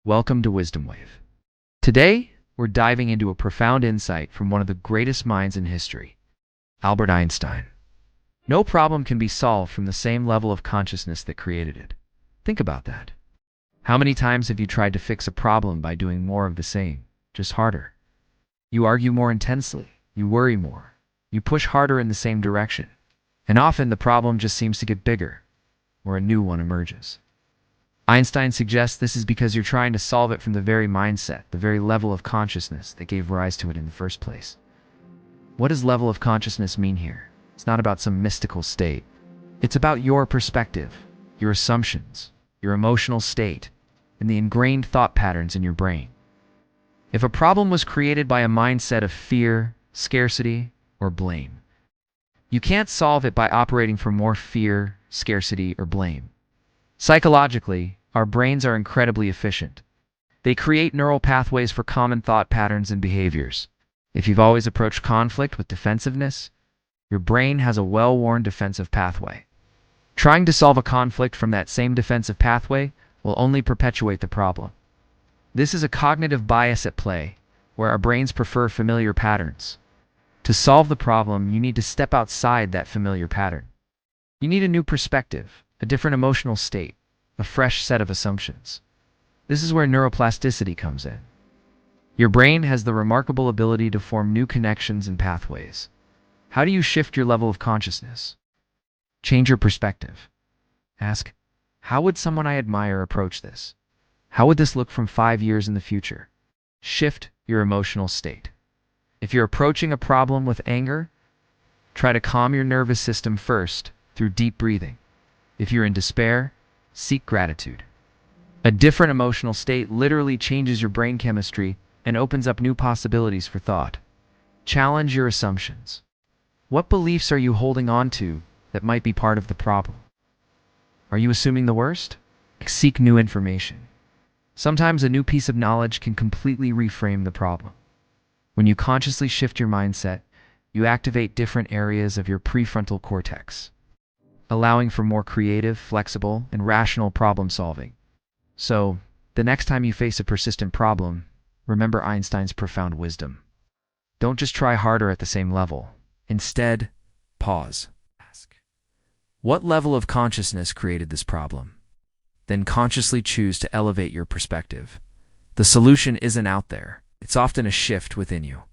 Welcome to Wisdom Wave. Today, we're diving into a profound insight from one of the greatest minds in history, Albert Einstein. No problem can be solved from the same level of consciousness that created it. Think about that. How many times have you tried to fix a problem by doing more of the same, just harder? You argue more intensely, you worry more, you push harder in the same direction, and often the problem just seems to get bigger, or a new one emerges. Einstein suggests this is because you're trying to solve it from the very mindset, the very level of consciousness that gave rise to it in the first place. What does level of consciousness mean here? It's not about some mystical state. It's about your perspective, your assumptions, your emotional state, and the ingrained thought patterns in your brain. If a problem was created by a mindset of fear, scarcity, or blame, you can't solve it by operating from more fear, scarcity, or blame. Psychologically, our brains are incredibly efficient. They create neural pathways for common thought patterns and behaviors. If you've always approached conflict with defensiveness, your brain has a well-worn defensive pathway. Trying to solve a conflict from that same defensive pathway will only perpetuate the problem. This is a cognitive bias at play, where our brains prefer familiar patterns. To solve the problem, you need to step outside that familiar pattern. You need a new perspective, a different emotional state, a fresh set of assumptions. This is where neuroplasticity comes in. Your brain has the remarkable ability to form new connections and pathways. How do you shift your level of consciousness? Change your perspective. Ask, how would someone I admire approach this? How would this look from 5 years in the future? Shift your emotional state. If you're approaching a problem with anger, try to calm your nervous system first through deep breathing. If you're in despair, seek gratitude. A different emotional state literally changes your brain chemistry and opens up new possibilities for thought. Challenge your assumptions. What beliefs are you holding on to that might be part of the problem? Are you assuming the worst? Seek new information. Sometimes a new piece of knowledge can completely reframe the problem. When you consciously shift your mindset, you activate different areas of your prefrontal cortex, allowing for more creative, flexible, and rational problem solving. So, the next time you face a persistent problem, remember Einstein's profound wisdom. Don't just try harder at the same level. Instead, pause. Ask, what level of consciousness created this problem? Then consciously choose to elevate your perspective. The solution isn't out there. It's often a shift within you.